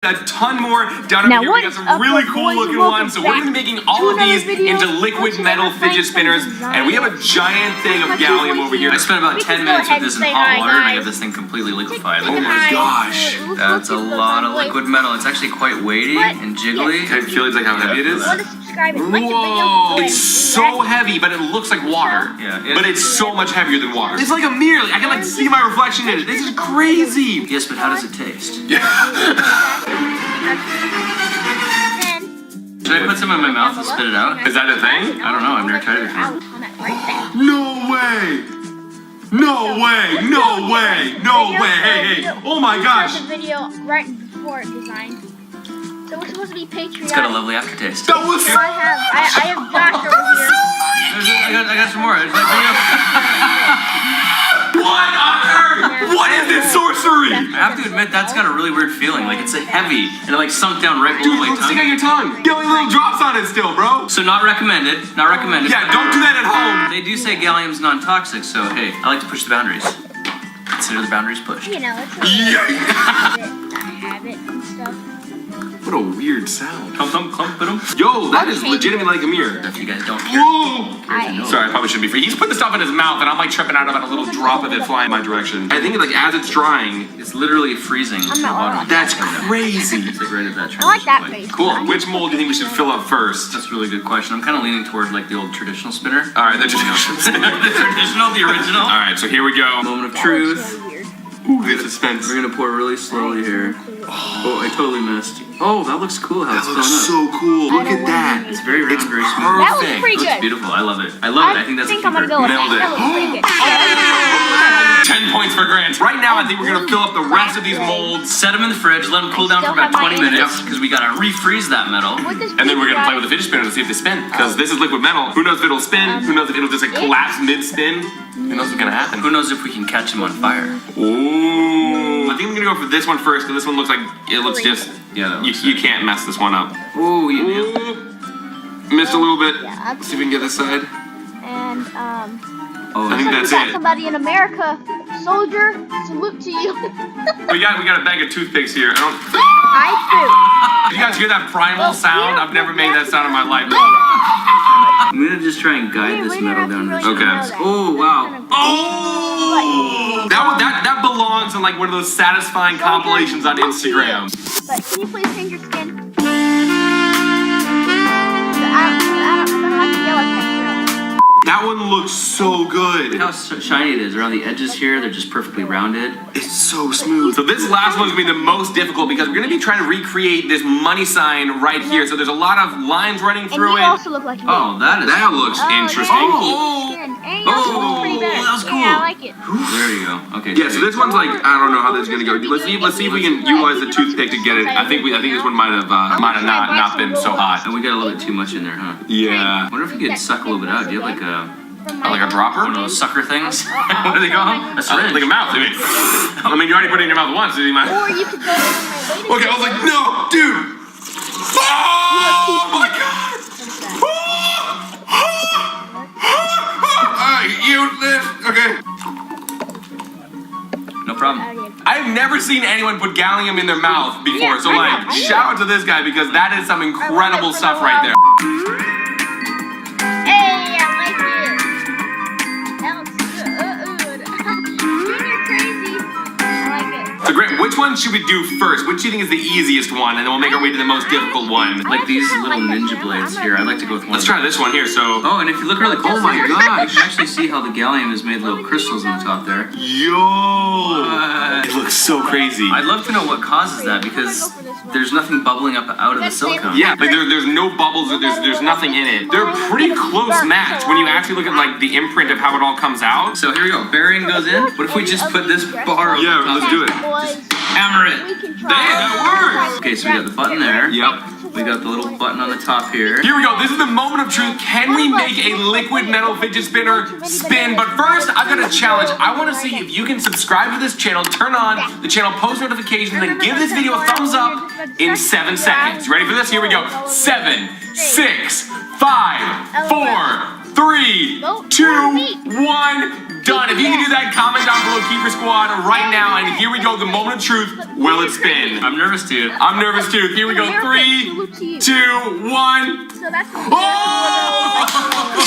A ton more down over here. We got some really cool looking ones. So we're going to be making all of these into liquid metal fidget spinners. And we have a giant thing of gallium over here. I spent about 10 minutes with this in hot water and I got this thing completely liquefied. Oh my gosh. That's a lot of liquid metal. It's actually quite weighty and jiggly. Can you feel like how heavy it is? Whoa! It's so heavy, but it looks like water. Yeah, but it's so much heavier than water. It's like a mirror. I can like see my reflection in it. This is crazy. Yes, but how does it taste? Yeah. Should I put some in my mouth and spit it out? Is that a thing? I don't know. I've never tried it before. No way! No way! No way! No way! Hey, hey! Oh my gosh! The video right before it designed. So we're supposed to be patriotic. It's got a lovely aftertaste. That was so I have Josh over here. I got some more. It's like, what on earth? What is this sorcery? I have to admit, that's got a really weird feeling. Like, it's heavy, and it like sunk down right below Dude, my stick out tongue. your tongue. Get like little drops on it still, bro. So not recommended. Not recommended. Yeah, don't do that at home. They do say gallium's non-toxic, so hey, I like to push the boundaries. Consider the boundaries pushed. You know, it's a habit and stuff. What a weird sound. Clump, clump, clump, ba-dum. Yo, that is legitimately like a mirror. If you guys don't hear. Whoa! Sorry, I probably shouldn't be free. He's putting the stuff in his mouth, and I'm like tripping out about a little drop of it flying my direction. I think like as it's drying, It's literally freezing. I'm not lying. that's crazy. It's like right at that I like that transition face. point. Cool. Which mold do you think we should fill up first? That's a really good question. I'm kind of leaning toward like the old traditional spinner. All right, the traditional. The traditional, the original. All right, so here we go. Moment of truth. Ooh, the suspense. We're gonna pour really slowly here. Oh, I totally missed. Oh, that looks cool how That it's looks filling up. so cool. Look at that. It's very round, It's very smooth. That was perfect. pretty Looks good. beautiful. I love it. I love it. I think that's a I'm gonna go with Nailed it. that. That was pretty good. 10 points for Grant. Right now, I think we're gonna fill up the rest of these molds. Set them in the fridge, let them cool down for about 20 minutes, because we gotta refreeze that metal. And then we're gonna play with the fidget spinner to see if they spin. Because this is liquid metal. Who knows if it'll spin? Who knows if it'll just like collapse mid-spin? Who knows what's gonna happen? Who knows if we can catch them on fire? Ooh. I think I'm gonna go for this one first, because this one looks like, it looks just, Yeah, that you can't mess this one up. Ooh, you nailed it. Ooh. Missed a little bit. Yeah, Let's see if we can get this side. And Oh, I think so that's you got it. somebody in America, soldier, salute to you. We got a bag of toothpicks here. I Did you guys hear that primal sound? I've never made that sound in my life. I'm gonna just try and guide this metal down to the Okay. Oh, wow. Oh! That belongs on like one of those satisfying compilations on Instagram. But can you please change your skin? I don't like the yellow texture. That one looks so good. Look how shiny it is. Around the edges here, they're just perfectly rounded. It's so smooth. So this last one's gonna be the most difficult because we're gonna be trying to recreate this money sign right here. So there's a lot of lines running And through you it. also look like you. Oh, that Looks interesting. Oh, and you also look pretty bad. that was cool. Yeah, I like it. There you go. Okay. Yeah, so this one's like I don't know how this is gonna go. Let's see if we can utilize the toothpick to get it. I think this one might have not been so hot. And we got a little bit too much in there, huh? Yeah. I wonder if you could suck a little bit out. Do you have like Like a dropper? one of those sucker things? What do they call them? A syringe. Like a mouth. I mean, you already put it in your mouth once. So you might. Or you could go to my latest. Okay, I was like, no, dude. Oh my god. Alright, this. Okay. No problem. I've never seen anyone put gallium in their mouth before, Yeah, so I like, know. shout out to this guy because that is some incredible stuff right there. Hey, I like it. That looks good. You're crazy. I like it. So Grant, which one should we do first? Which do you think is the easiest one, and then we'll make our way to the most difficult one? Like these little ninja blades here. I'd like to go with one. Let's try this one here, so. Oh, and if you look really close, Oh my you gosh. can actually see how the gallium has made little crystals on the top there. Yo! It looks so crazy. I'd love to know what causes that because there's nothing bubbling up out of the silicone. Yeah, like there's no bubbles, or there's nothing in it. They're pretty close match when you actually look at like the imprint of how it all comes out. So here we go. Bearing goes in. What if we just put this bar over Yeah, the top? let's do it. Hammer it. that works. Okay, so we got the button there. Yep. We got the little button on the top here. Here we go. This is the moment of truth. Can we make a liquid metal fidget spinner spin? But first, I've got a challenge. I want to see if you can subscribe to this channel, turn on the channal post notifications, and give this video a thumbs up in 7 seconds. You ready for this? Here we go. 7, 6, 5, 4, 3, 2, 1. Done. If you can do that, comment down below, Keeper Squad, right now. And here we go, the moment of truth. Will it spin? I'm nervous too. I'm nervous too. Here we go. 3, 2, 1. So that's Oh!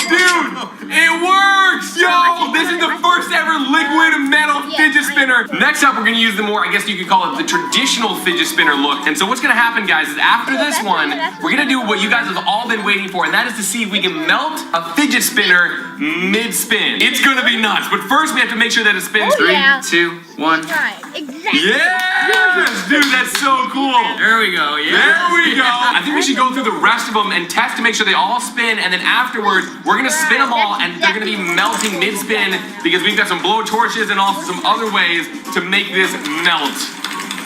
Dude, it works! Yo, this is the first ever liquid metal fidget spinner. Next up, we're gonna use the more, I guess you could call it the traditional fidget spinner look. And so what's gonna happen, guys, is after this one, we're gonna do what you guys have all been waiting for, and that is to see if we can melt a fidget spinner mid-spin. It's gonna be nuts, but first we have to make sure that it spins. Oh, yeah. 3, 2, 1. right. Exactly. Yes! Dude, that's so cool. There we go. Yeah. There we go. I think we should go through the rest of them and test to make sure they all spin, and then afterwards, we're gonna spin them all, and they're gonna be melting mid-spin because we've got some blow torches and also some other ways to make this melt.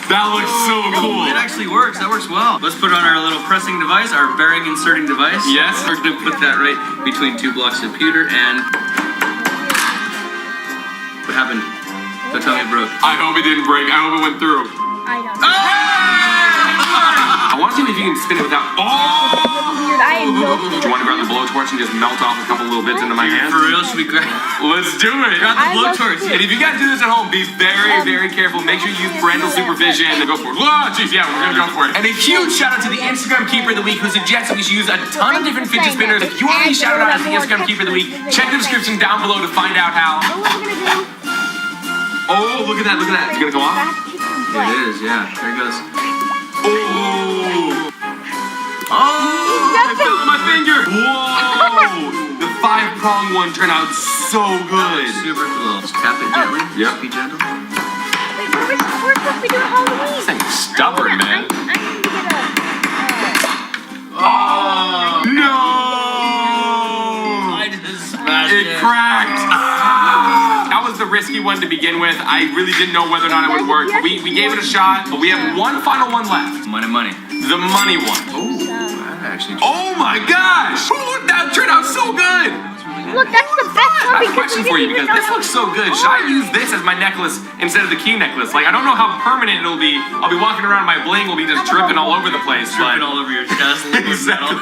That looks so cool. It actually works. That works well. Let's put on our little pressing device, our bearing inserting device. Yes. We're gonna put that right between 2 blocks of pewter and. What happened? Don't tell me it broke. I hope it didn't break. I hope it went through. I don't know. I want to see if you can spin it without. Weird. I had no Do you want to grab the blowtorch and just melt off a couple little bits into my hand? For real, should we grab Let's do it. the blowtorch? And if you guys do this at home, be very, very careful. Make sure you use parental supervision. Go for it. Oh, jeez, yeah, we're gonna go for it. And a huge shout out to the Instagram Keeper of the Week who suggests that we should use a ton of different fidget spinners. If you want to be shouted out as the Instagram Keeper of the Week, check the description down below to find out how. Oh, what we're gonna do? Oh, look at that, look at that. It's gonna go off. It is, yeah. There it goes. Oh! Oh! I fell on my finger! Whoa! The 5-prong one turned out so good. Super cool. Just tap it gently. Yep. Just be gentle. Wait, we're supposed to be doing Halloween. This thing's stubborn, man. I need to get a. Oh! No! I just smashed It cracked! That was the risky one to begin with. I really didn't know whether or not it would work. We gave it a shot, but we have one final one left. Money. The money one. Oh, that actually. Oh my gosh! Ooh, that turned out so good! Look, that's the best I one have a question for you because this looks so good. Should I use this as my necklace instead of the key necklace? Like, I don't know how permanent it'll be. I'll be walking around, my bling will be just dripping all over the place. Dripping all over your chest. Exactly.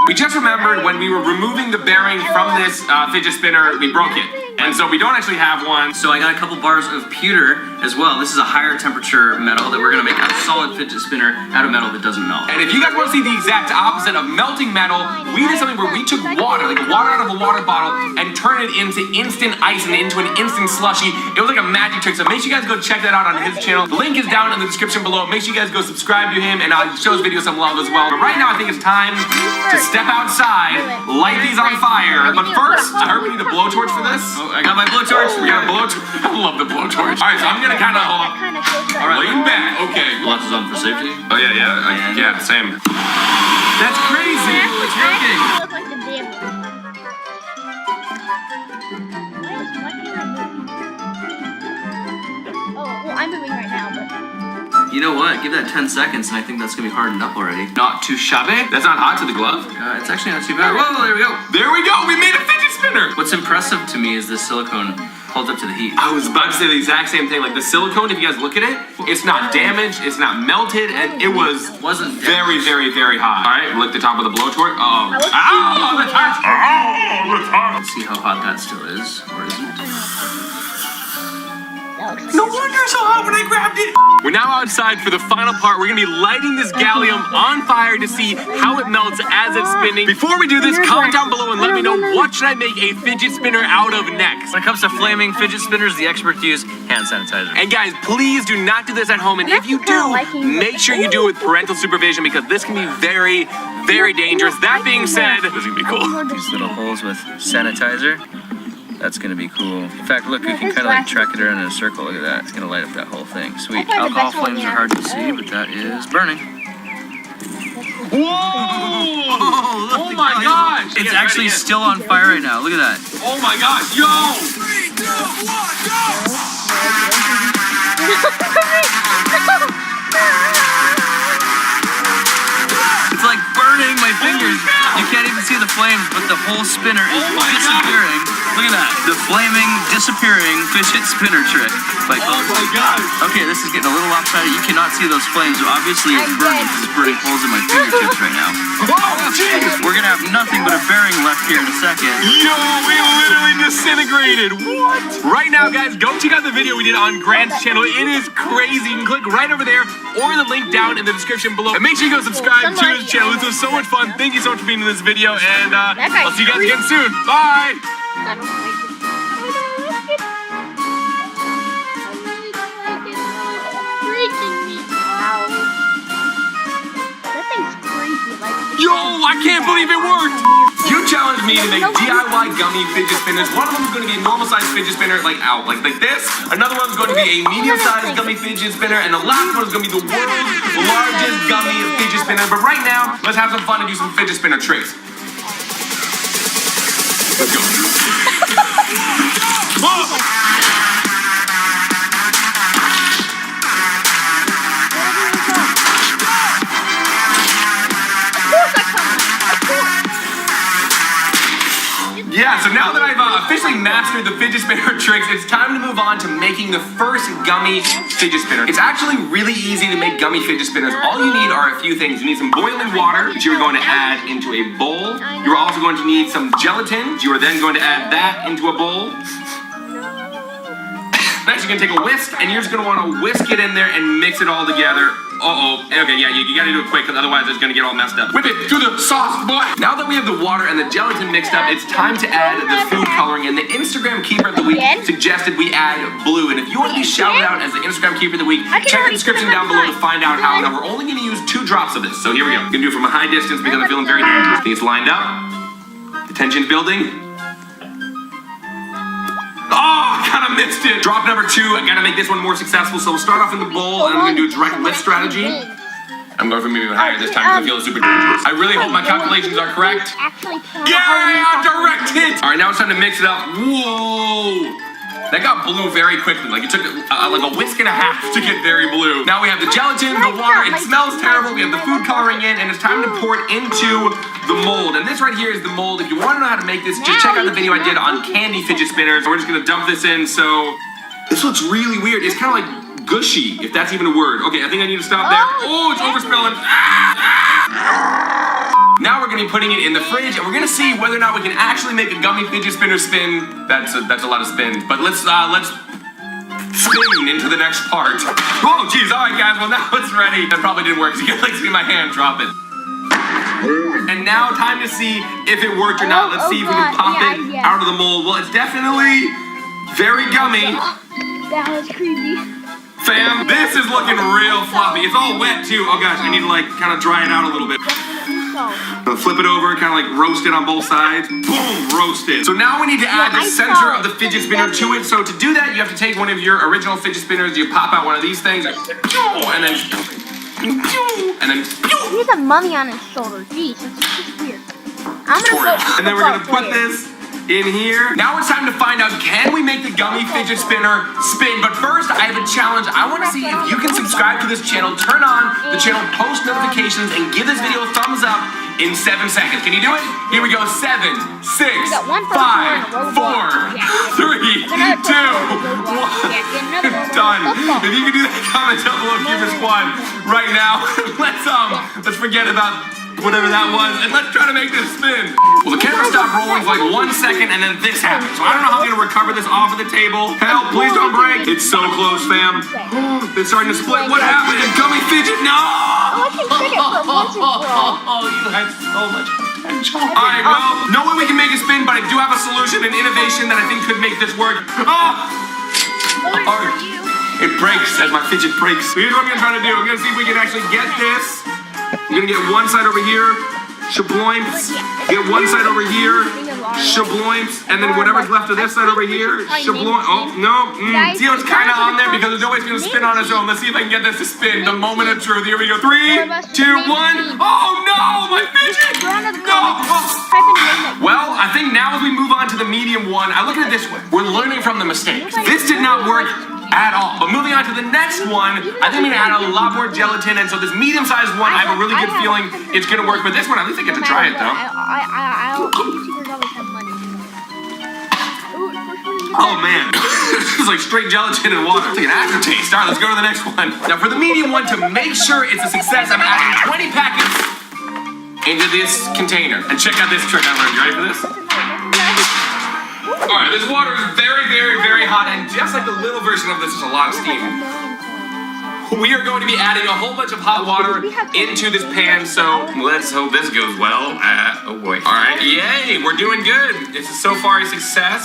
We just remembered when we were removing the bearing from this fidget spinner, we broke it. And so we don't actually have one. So I got a couple bars of pewter as well. This is a higher temperature metal that we're gonna make a solid fidget spinner out of metal that doesn't melt. And if you guys want to see the exact opposite of melting metal, we did something where we took water, like water out of a water bottle, and turned it into instant ice and into an instant slushy. It was like a magic trick. So make sure you guys go check that out on his channel. The link is down in the description below. Make sure you guys go subscribe to him and show his videos some love as well. But right now, I think it's time to step outside, light these on fire. But first, I heard we need a blowtorch for this. Oh, I got my blowtorch. We got a blowtorch. I love the blowtorch. All right, so I'm gonna kind of hold on. All right. Lean back. Okay. Glasses on for safety. Oh yeah, yeah, same. That's crazy. It's working. Look like the damn. Oh, well, I'm moving right now, but. You know what? Give that 10 seconds, and I think that's gonna be hardened up already. Not too shabby. That's not hot to the glove. It's actually not too bad. Whoa, there we go. There we go. We made a fidget spinner. What's impressive to me is this silicone holds up to the heat. I was about to say the exact same thing. Like the silicone, if you guys look at it, it's not damaged, it's not melted, and it wasn't very, very, very hot. All right, lick the top of the blowtorch. Oh, the torch! Oh, the torch! Let's see how hot that still is, or isn't. No wonder it's so hot when I grabbed it. We're now outside for the final part. We're gonna be lighting this gallium on fire to see how it melts as it's spinning. Before we do this, comment down below and let me know what should I make a fidget spinner out of next. When it comes to flaming fidget spinners, the experts use hand sanitizer. And guys, please do not do this at home. And if you do, make sure you do it with parental supervision because this can be very, very dangerous. That being said, this is gonna be cool. These little holes with sanitizer. That's gonna be cool. In fact, look, we can kind of like track it around in a circle. Look at that. It's gonna light up that whole thing. Sweet. Alcohol flames are hard to see, but that is burning. Whoa! Oh my gosh! It's actually still on fire right now. Look at that. Oh my gosh, yo! 3, 2, 1, go! It's like burning my fingers. You can't even see the flame. flames, but the whole spinner is disappearing. Look at that. The flaming, disappearing fidget spinner trick. Like, Oh my god. okay, this is getting a little lopsided. You cannot see those flames. So obviously, it's burning because it's burning holes in my fingertips right now. Oh, jeez. We're gonna have nothing but a bearing left here in a second. Yo, we literally disintegrated. What? Right now, guys, go check out the video we did on Grant's channel. It is crazy. You can click right over there or the link down in the description below. And make sure you go subscribe to his channel. This was so much fun. Thank you so much for being in this video. And I'll see you guys again soon. Bye. I don't like it. Freaking me out. That thing's crazy. Like, Yo, I can't believe it worked. You challenged me to make DIY gummy fidget spinners. One of them is going to be a normal sized fidget spinner, like this. Another one's going to be a medium sized gummy fidget spinner. And the last one is going to be the world's largest gummy fidget spinner. But right now, let's have some fun and do some fidget spinner tricks. Let's go. Yeah, so now that I've officially mastered the fidget spinner tricks, it's time to move on to making the first gummy fidget spinner. It's actually really easy to make gummy fidget spinners. All you need are a few things. You need some boiling water, which you're going to add into a bowl. You're also going to need some gelatin. You are then going to add that into a bowl. Next, you're going to take a whisk, and you're just going to want to whisk it in there and mix it all together. Uh-oh. Okay, yeah, you got to do it quick, because otherwise it's going to get all messed up. Whip it through the sauce, boy! Now that we have the water and the gelatin mixed up, it's time to add the food coloring. And the Instagram Keeper of the Week suggested we add blue. And if you want to be shouted out as the Instagram Keeper of the Week, check the description down below to find out how. Now, we're only going to use 2 drops of this. So here we go. I'm going to do it from a high distance because I'm feeling very dangerous. I think it's lined up. The tension's building. Oh, kind of missed it. Drop number 2. I gotta make this one more successful. So we'll start off in the bowl, and I'm gonna do a direct lift strategy. I'm going for maybe even higher this time because I feel super dangerous. I really hope my calculations are correct. Yeah, direct hit. All right, now it's time to mix it up. Whoa. That got blue very quickly. Like it took like a whisk and a half to get very blue. Now we have the gelatin, the water. It smells terrible. We have the food coloring in, and it's time to pour it into the mold. And this right here is the mold. If you want to know how to make this, just check out the video I did on candy fidget spinners. We're just gonna dump this in. So this looks really weird. It's kind of like gushy, if that's even a word. Okay, I think I need to stop there. Oh, it's overspilling. Now we're gonna be putting it in the fridge, and we're gonna see whether or not we can actually make a gummy fidget spinner spin. That's a lot of spin. But let's spin into the next part. Oh, geez. All right, guys. Well, now it's ready. That probably didn't work. So you can like see my hand drop it. And now time to see if it worked or not. Let's see if we can pop it out of the mold. Well, it's definitely very gummy. that was crazy. Fam, this is looking real floppy. It's all wet too. Oh gosh, I need to like kind of dry it out a little bit. Flip it over, kind of like roast it on both sides. Boom, roasted. So now we need to add the center of the fidget spinner to it. So to do that, you have to take one of your original fidget spinners. You pop out one of these things, and then. He's a mummy on his shoulder. Jeez, that's just weird. I'm gonna And then we're gonna put this in here. Now it's time to find out, can we make the gummy fidget spinner spin? But first, I have a challenge. I want to see if you can subscribe to this channel, turn on the channel post notifications, and give this video a thumbs up in 7 seconds. Can you do it? Here we go. 7, 6, 5, 4, 3, 2, 1. Done. If you can do that, comment down below, Keeper Squad, right now. Let's forget about whatever that was, and let's try to make this spin. Well, the camera stopped rolling for like 1 second, and then this happened. So I don't know how I'm gonna recover this off of the table. Help, please don't break. It's so close, fam. It's starting to split. What happened? Gummy fidget, no! Oh, you had so much potential. All right, well, no way we can make it spin, but I do have a solution, an innovation that I think could make this work. It breaks as my fidget breaks. Here's what I'm gonna try to do. I'm gonna see if we can actually get this. I'm gonna get one side over here, shabloimps. Get one side over here, shabloimps, and then whatever's left of this side over here, shabloimps. Oh, no. See how it's kind of on there because there's no way it's gonna spin on its own. Let's see if I can get this to spin. The moment of truth. Here we go. 3, 2, 1. Oh no, my fidget! No! Well, I think now as we move on to the medium one, I look at it this way. We're learning from the mistakes. This did not work. at all. But moving on to the next one, I think I'm gonna add a lot more gelatin, and so this medium-sized one, I have a really good feeling it's gonna work. But this one, at least I get to try it though. YouTubers always have money. Oh man, this is like straight gelatin and water. It's like an aftertaste. All right, let's go to the next one. Now for the medium one, to make sure it's a success, I'm adding 20 packets into this container. And check out this trick I learned. You ready for this? All right, this water is very, very, very hot, and just like the little version of this, is a lot of steam. We are going to be adding a whole bunch of hot water into this pan, so let's hope this goes well. Oh boy. All right, yay, we're doing good. This is so far a success.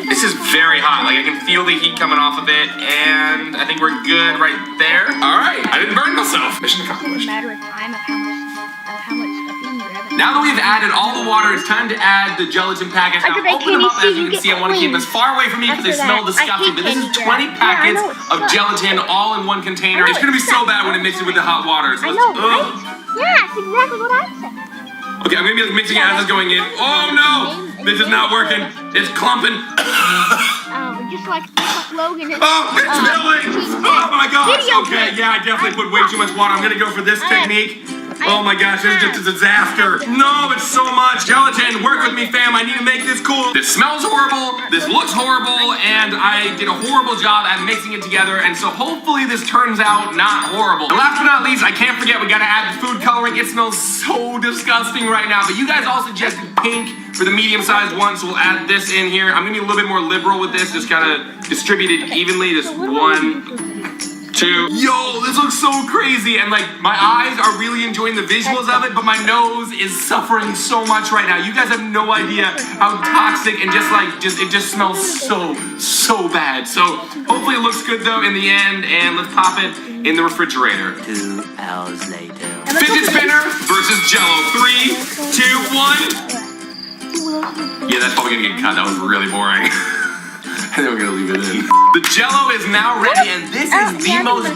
This is very hot. Like I can feel the heat coming off of it, and I think we're good right there. All right, I didn't burn myself. Mission accomplished. It's a matter of time of how much stuffing you're having. Now that we've added all the water, it's time to add the gelatin packets. Now open them up. As you can see, I want to keep them as far away from me because they smell disgusting. But this is 20 packets of gelatin all in one container. It's gonna be so bad when it mixes with the hot water. So I know, right? Yeah, that's exactly what I said. Okay, I'm gonna be like mixing it as it's going in. Oh no! This is not working. It's clumping. Just like Logan. Oh, it's spilling! Oh my gosh! Okay, yeah, I definitely put way too much water. I'm gonna go for this technique. Oh my gosh, this is just a disaster. No, it's so much. Gelatin, work with me, fam. I need to make this cool. This smells horrible. This looks horrible, and I did a horrible job at mixing it together, and so hopefully this turns out not horrible. And last but not least, I can't forget we gotta add the food coloring. It smells so disgusting right now, but you guys all suggested pink for the medium-sized one, so we'll add this in here. I'm gonna be a little bit more liberal with this, just kind of distribute it evenly. Just 1, 2. Yo, this looks so crazy, and like my eyes are really enjoying the visuals of it, but my nose is suffering so much right now. You guys have no idea how toxic and it just smells so bad. So hopefully it looks good though in the end, and let's pop it in the refrigerator. 2 hours later. Fidget spinner versus Jello. 3, 2, 1. Yeah, that's probably gonna get cut. That was really boring. I think we're gonna leave it in. The Jello is now ready, and this is the most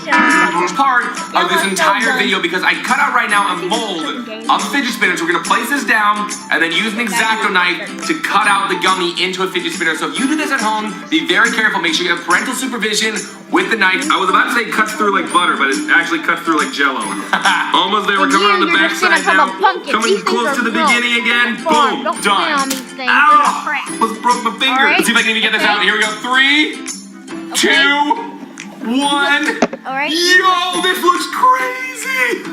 part of this entire video because I cut out right now a mold of the fidget spinner. So we're gonna place this down and then use an X-Acto knife to cut out the gummy into a fidget spinner. So if you do this at home, be very careful. Make sure you have parental supervision with the knife. I was about to say it cuts through like butter, but it actually cuts through like Jello. Almost there. We're coming on the backside now. Coming close to the beginning again. Boom. Done. Ow! Almost broke my finger. Let's see if I can even get this out. Here we go. 3, 2, 1. Alright. Yo, this looks crazy.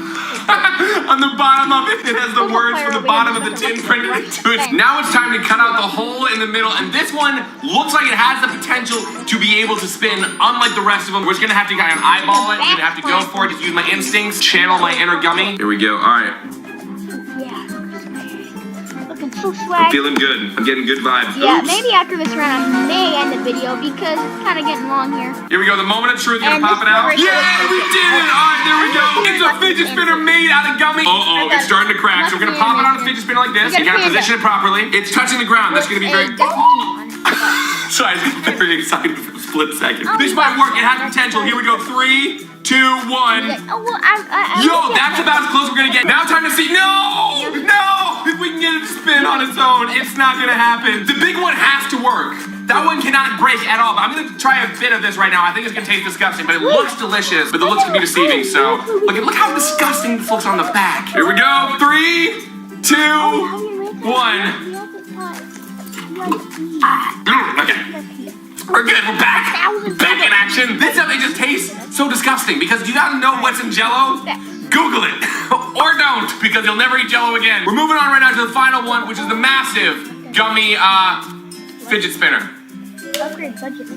On the bottom of it, it has the words from the bottom of the tin printed into it. Now it's time to cut out the hole in the middle, and this one looks like it has the potential to be able to spin, unlike the rest of them. We're just gonna have to kind of eyeball it. I'm gonna have to go for it, just use my instincts, channel my inner gummy. Here we go. All right. So swag. I'm feeling good. I'm getting good vibes. Yeah, Oops. maybe after this round I may end the video because it's kind of getting long here. Here we go. The moment of truth. Gonna And pop it this out. is Yeah, we did it. All right, there we go. It's a fidget spinner made out of gummy. Uh-oh, it's starting to crack. So we're gonna pop it on a fidget spinner like this. You gotta position it properly. It's touching the ground. That's gonna be very... Sorry, I just got very excited for a split second. This might work. It has potential. Here we go. 3, 2, 1. Yo, that's about as close we're gonna get. Now time to see. No! No! If we can get it to spin on its own, it's not gonna happen. The big one has to work. That one cannot break at all. But I'm gonna try a bit of this right now. I think it's gonna taste disgusting, but it looks delicious. But the looks can be deceiving. So look how disgusting this looks on the back. Here we go. 3, 2, 1. Okay. We're good, we're back. Back in action. This definitely just tastes so disgusting because you gotta know what's in Jello. Google it. Or don't, because you'll never eat Jello again. We're moving on right now to the final one, which is the massive gummy fidget spinner. Upgrade budget.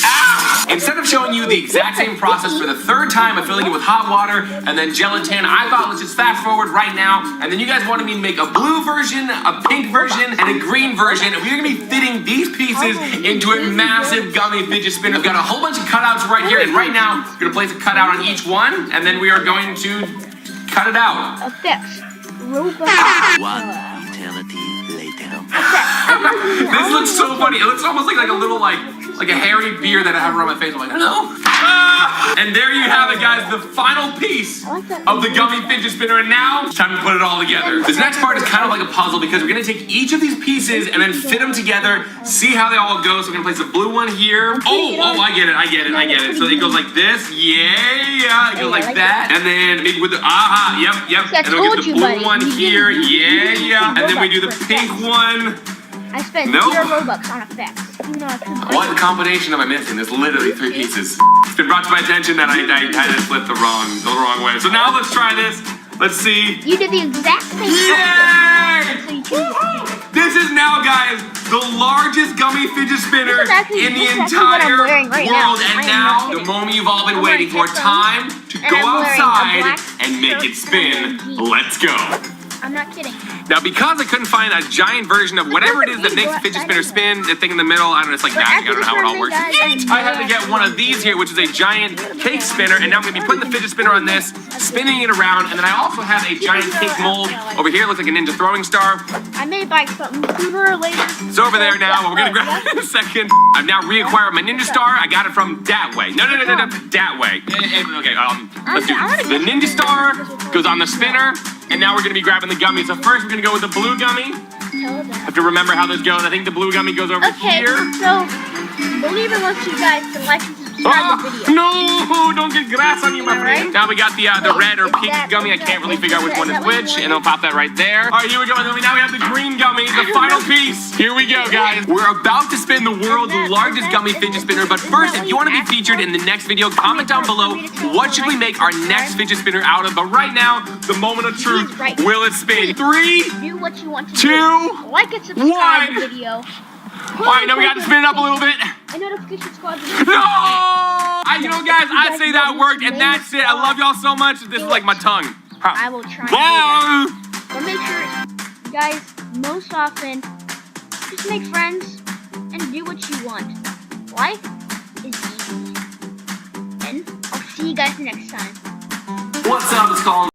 Ah! Instead of showing you the exact same process for the third time of filling it with hot water and then gelatin, I thought let's just fast forward right now. And then you guys wanted me to make a blue version, a pink version, and a green version. And we're gonna be fitting these pieces into a massive gummy fidget spinner. We've got a whole bunch of cutouts right here. And right now, we're gonna place a cutout on each one. And then we are going to cut it out. Effects. ROBLOX. 1 eternity later. This looks so funny. It looks almost like a little like a hairy beard that I have around my face. I'm like, hello. Ah! And there you have it, guys, the final piece of the gummy fidget spinner. And now it's time to put it all together. This next part is kind of like a puzzle because we're gonna take each of these pieces and then fit them together, see how they all go. So we're gonna place the blue one here. Oh, I get it. So it goes like this. Yeah, it goes like that. And then maybe with the, yep. And then we get the blue one here. Yeah. And then we do the pink one. I spent 0 Robux on effects. What combination am I missing? There's literally 3 pieces. It's been brought to my attention that I kind of flipped the wrong way. So now let's try this. Let's see. You did the exact same. Yay! This is now, guys, the largest gummy fidget spinner in the entire world. And now, the moment you've all been waiting for, time to go outside and make it spin. Let's go. I'm not kidding. Now, because I couldn't find a giant version of whatever it is that makes the fidget spinner spin, the thing in the middle, I don't know, it's like magic, I don't know how it all works. I had to get one of these here, which is a giant cake spinner, and now I'm gonna be putting the fidget spinner on this, spinning it around, and then I also have a giant cake mold over here, looks like a ninja throwing star. I may buy something sooner or later. It's over there now, but we're gonna grab it in a second. I've now reacquired my ninja star. I got it from that way. No, that way. Okay, let's do it. The ninja star goes on the spinner, and now we're gonna be grabbing the gummy. So first we're gonna go with the blue gummy. Have to remember how this goes. I think the blue gummy goes over here. So believe it wants you guys to like and subscribe the video. No, don't get grass on you, my friend. Now we got the red or pink gummy. I can't really figure out which one is which, and I'll pop that right there. All right, here we go. And then now we have the green gummy, the final piece. Here we go, guys. We're about to spin the world's largest gummy fidget spinner, but first, if you want to be featured in the next video, comment down below what should we make our next fidget spinner out of. But right now, the moment of truth. Will it spin? 3, do what you want to 2, do. Like and subscribe 1. the video. All right, now we got to spin it up a little bit. And notification squad. No! You know, guys, I'd say that worked, and that's it. I love y'all so much. This is like my tongue. I will try. But make sure, guys, most often, just make friends and do what you want. Life is easy. And I'll see you guys next time. What's up? It's Colin.